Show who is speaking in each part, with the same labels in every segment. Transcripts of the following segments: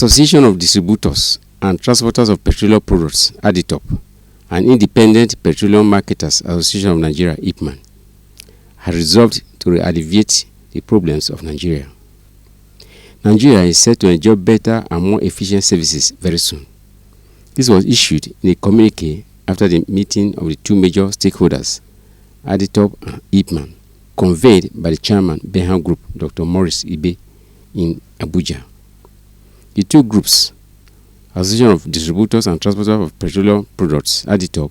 Speaker 1: Association of Distributors and Transporters of Petroleum Products, ADITOP, and Independent Petroleum Marketers Association of Nigeria, IPMAN, have resolved to alleviate the problems of Nigeria. Nigeria is set to enjoy better and more efficient services very soon. This was issued in a communique after the meeting of the two major stakeholders, ADITOP and IPMAN, convened by the chairman, Benham Group, Dr. Maurice Ibe, in Abuja. The two groups, Association of Distributors and Transporters of Petroleum Products, ADITOP,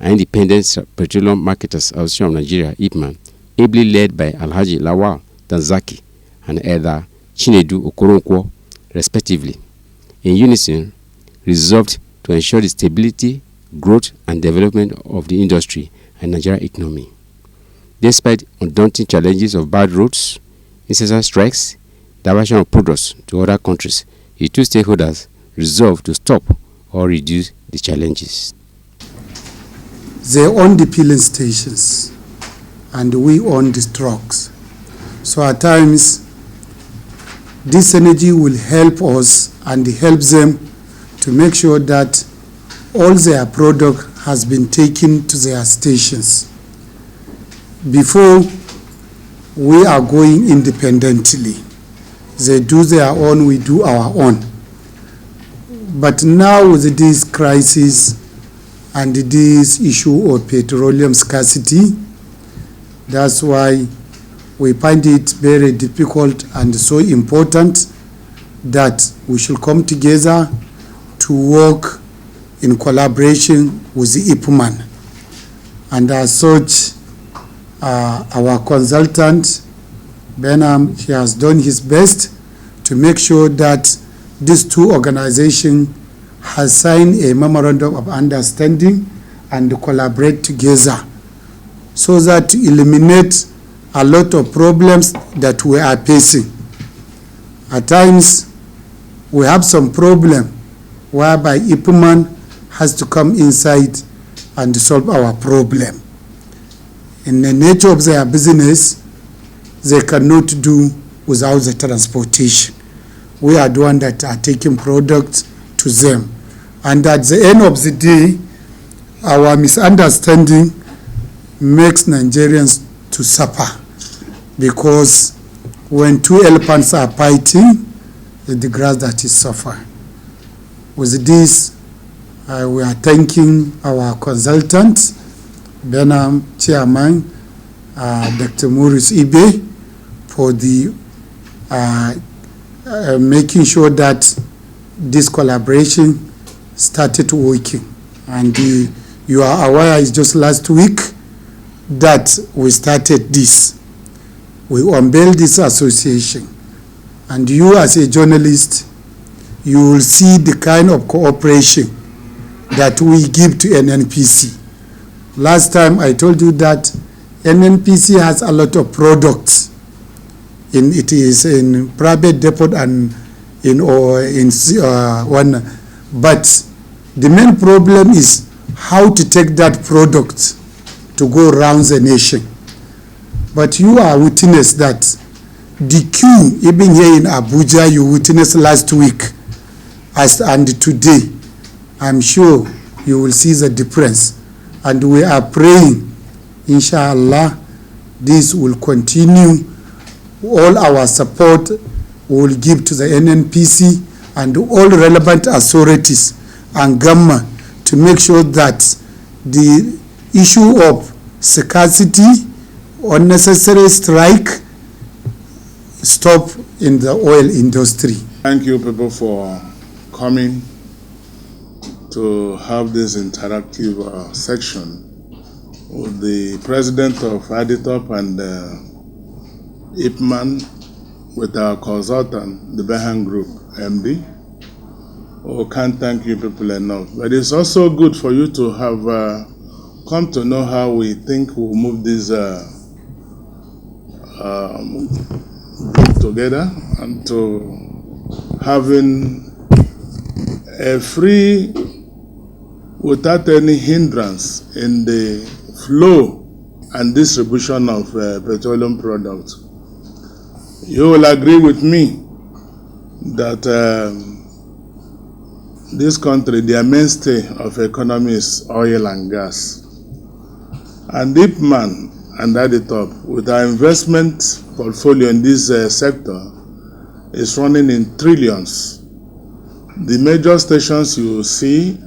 Speaker 1: and Independent Petroleum Marketers Association of Nigeria, IPMAN, ably led by Alhaji Lawal Danzaki and Elder Chinedu Okoronkwo, respectively, in unison, resolved to ensure the stability, growth, and development of the industry and Nigerian economy. Despite undaunting challenges of bad roads, incessant strikes, diversion of products to other countries, the two stakeholders resolved to stop or reduce the challenges.
Speaker 2: They own the filling stations and we own the trucks. So at times, this energy will help us and help them to make sure that all their product has been taken to their stations. Before, we are going independently. They do their own, we do our own. But now with this crisis and this issue of petroleum scarcity, that's why we find it very difficult and so important that we should come together to work in collaboration with the IPMAN. And as such, our consultant, Benham, he has done his best to make sure that these two organizations have signed a memorandum of understanding and collaborate together so that to eliminate a lot of problems that we are facing. At times, we have some problem whereby IPMAN has to come inside and solve our problem. In the nature of their business, they cannot do without the transportation. We are the ones that are taking products to them. And at the end of the day, our misunderstanding makes Nigerians to suffer, because when two elephants are fighting, it's the grass that is suffering. With this, we are thanking our consultant, Benham Chairman, Dr. Maurice Ibe, for the making sure that this collaboration started working. And you are aware, it's just last week that we started this. We unveiled this association. And you as a journalist, you will see the kind of cooperation that we give to NNPC. Last time I told you that NNPC has a lot of products. It is in private depot and in one. But the main problem is how to take that product to go around the nation. But you are witness that the queue, even here in Abuja, you witnessed last week and today. I'm sure you will see the difference. And we are praying, inshallah, this will continue. All our support will give to the NNPC and all relevant authorities and government to make sure that the issue of scarcity, unnecessary strike, stop in the oil industry.
Speaker 3: Thank you people for coming to have this interactive section with the president of ADITOP and IPMAN, with our consultant, the Benham Group, MD. Oh, can't thank you people enough. But it's also good for you to have come to know how we think we'll move this group together, and to having a free, without any hindrance in the flow and distribution of petroleum products. You will agree with me that this country, their mainstay of economy is oil and gas. And Ipman and at the top, with our investment portfolio in this sector, is running in trillions. The major stations you see,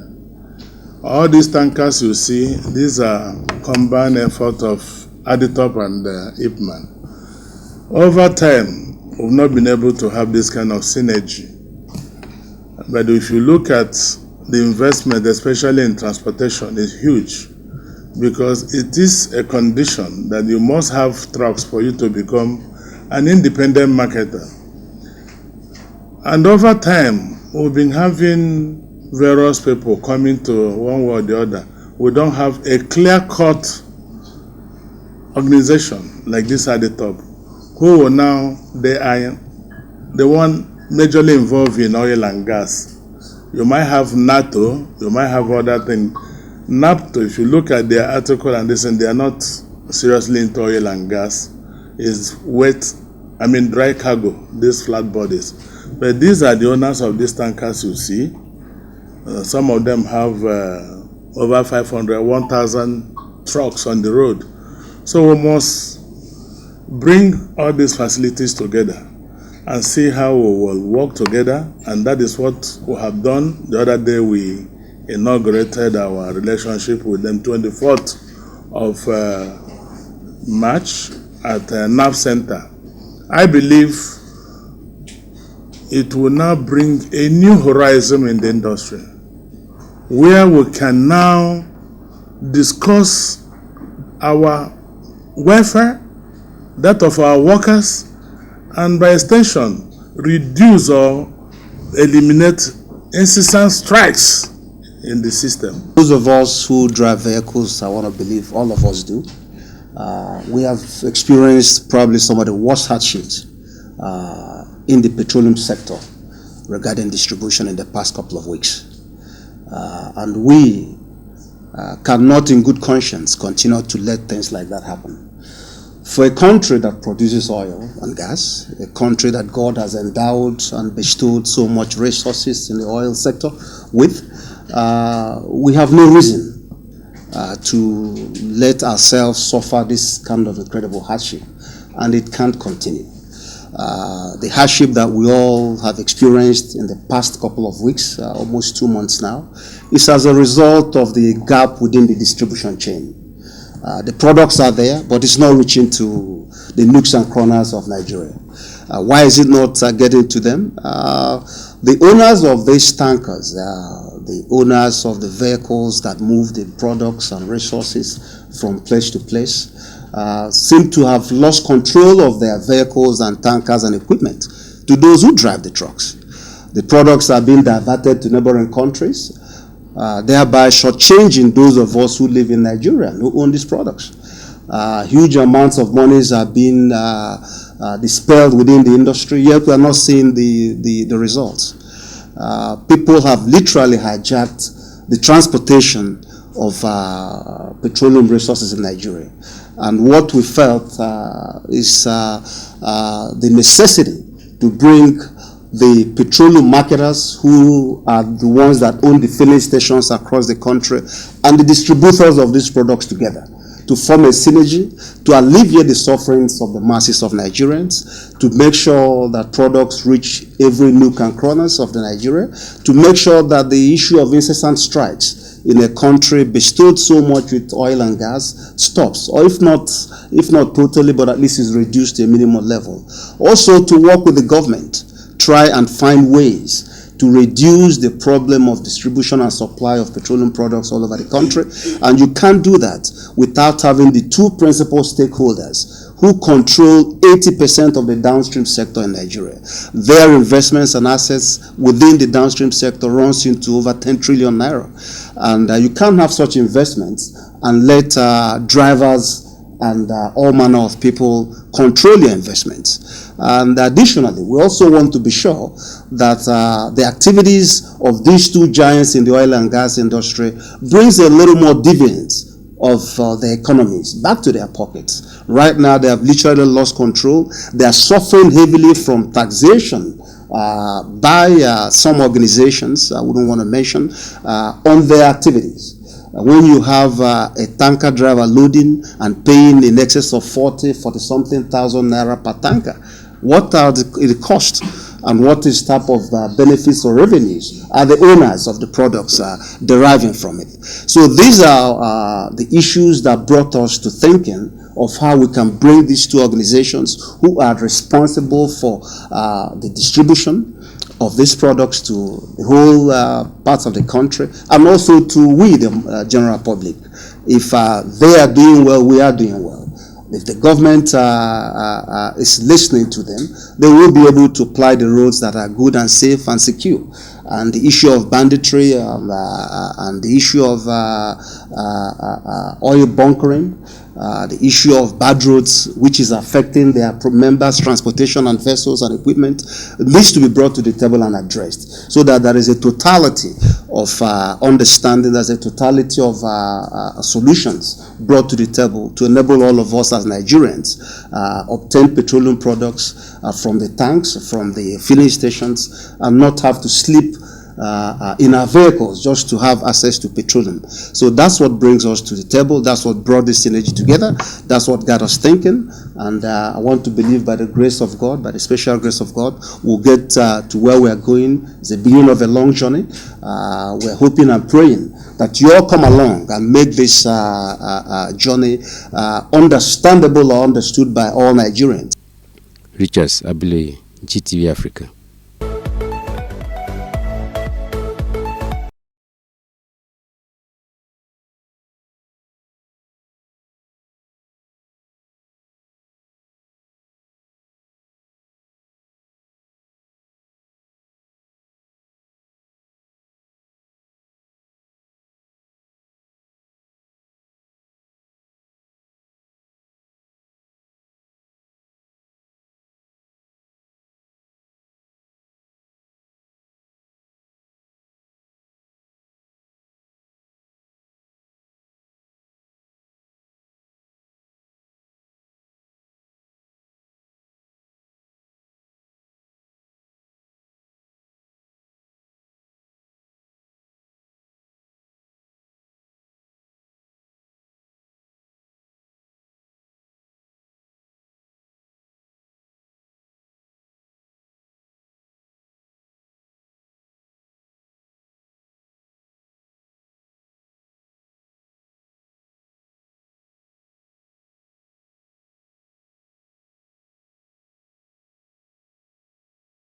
Speaker 3: all these tankers you see, these are combined effort of Aditop and Ipman. Over time, we've not been able to have this kind of synergy. But if you look at the investment, especially in transportation, is huge, because it is a condition that you must have trucks for you to become an independent marketer. And over time, we've been having various people coming to one way or the other. We don't have a clear-cut organization like this at the top, who will now, they are the one majorly involved in oil and gas. You might have NATO, you might have other things. NATO, if you look at their article and listen, they are not seriously into oil and gas. It's dry cargo, these flat bodies. But these are the owners of these tankers you see. Some of them have over 500, 1,000 trucks on the road. So we must bring all these facilities together and see how we will work together. And that is what we have done. The other day we inaugurated our relationship with them, 24th of March at NAV Center. I believe it will now bring a new horizon in the industry, where we can now discuss our welfare, that of our workers, and by extension, reduce or eliminate incessant strikes in the system.
Speaker 4: Those of us who drive vehicles, I want to believe all of us do, we have experienced probably some of the worst hardships in the petroleum sector regarding distribution in the past couple of weeks. And we cannot in good conscience continue to let things like that happen. For a country that produces oil and gas, a country that God has endowed and bestowed so much resources in the oil sector with, we have no reason to let ourselves suffer this kind of incredible hardship, and it can't continue. The hardship that we all have experienced in the past couple of weeks, almost 2 months now, is as a result of the gap within the distribution chain. The products are there, but it's not reaching to the nooks and corners of Nigeria. Why is it not getting to them? The owners of these tankers, the owners of the vehicles that move the products and resources from place to place, seem to have lost control of their vehicles and tankers and equipment to those who drive the trucks. The products are being diverted to neighboring countries, thereby shortchanging those of us who live in Nigeria and who own these products. Huge amounts of monies are being dispelled within the industry, yet we are not seeing the results. People have literally hijacked the transportation of petroleum resources in Nigeria. And what we felt is the necessity to bring the petroleum marketers, who are the ones that own the filling stations across the country, and the distributors of these products together, to form a synergy, to alleviate the sufferings of the masses of Nigerians, to make sure that products reach every nook and corners of the Nigeria, to make sure that the issue of incessant strikes in a country bestowed so much with oil and gas stops, or if not totally, but at least is reduced to a minimum level. Also, to work with the government, try and find ways to reduce the problem of distribution and supply of petroleum products all over the country. And you can't do that without having the two principal stakeholders who control 80% of the downstream sector in Nigeria. Their investments and assets within the downstream sector runs into over 10 trillion naira. And you can't have such investments and let drivers and all manner of people control your investments. And additionally, we also want to be sure that the activities of these two giants in the oil and gas industry brings a little more dividends of the economies back to their pockets. Right now, they have literally lost control. They are suffering heavily from taxation by some organizations, I wouldn't want to mention, on their activities. When you have a tanker driver loading and paying in excess of 40-something thousand naira per tanker, what are the costs and what is type of benefits or revenues are the owners of the products deriving from it? So these are the issues that brought us to thinking of how we can bring these two organizations who are responsible for the distribution of these products to the whole parts of the country, and also to we, the general public. If they are doing well, we are doing well. If the government is listening to them, they will be able to apply the roads that are good and safe and secure. And the issue of banditry and the issue of oil bunkering, the issue of bad roads, which is affecting their members' transportation and vessels and equipment, needs to be brought to the table and addressed, so that there is a totality of understanding, there's a totality of solutions brought to the table to enable all of us as Nigerians obtain petroleum products from the tanks, from the filling stations, and not have to sleep in our vehicles just to have access to petroleum. So that's what brings us to the table. That's what brought this synergy together. That's what got us thinking. And I want to believe by the grace of God, by the special grace of God, we'll get to where we are going. It's the beginning of a long journey. We're hoping and praying that you all come along and make this journey understandable or understood by all Nigerians.
Speaker 1: Richards Abileye, GTV Africa.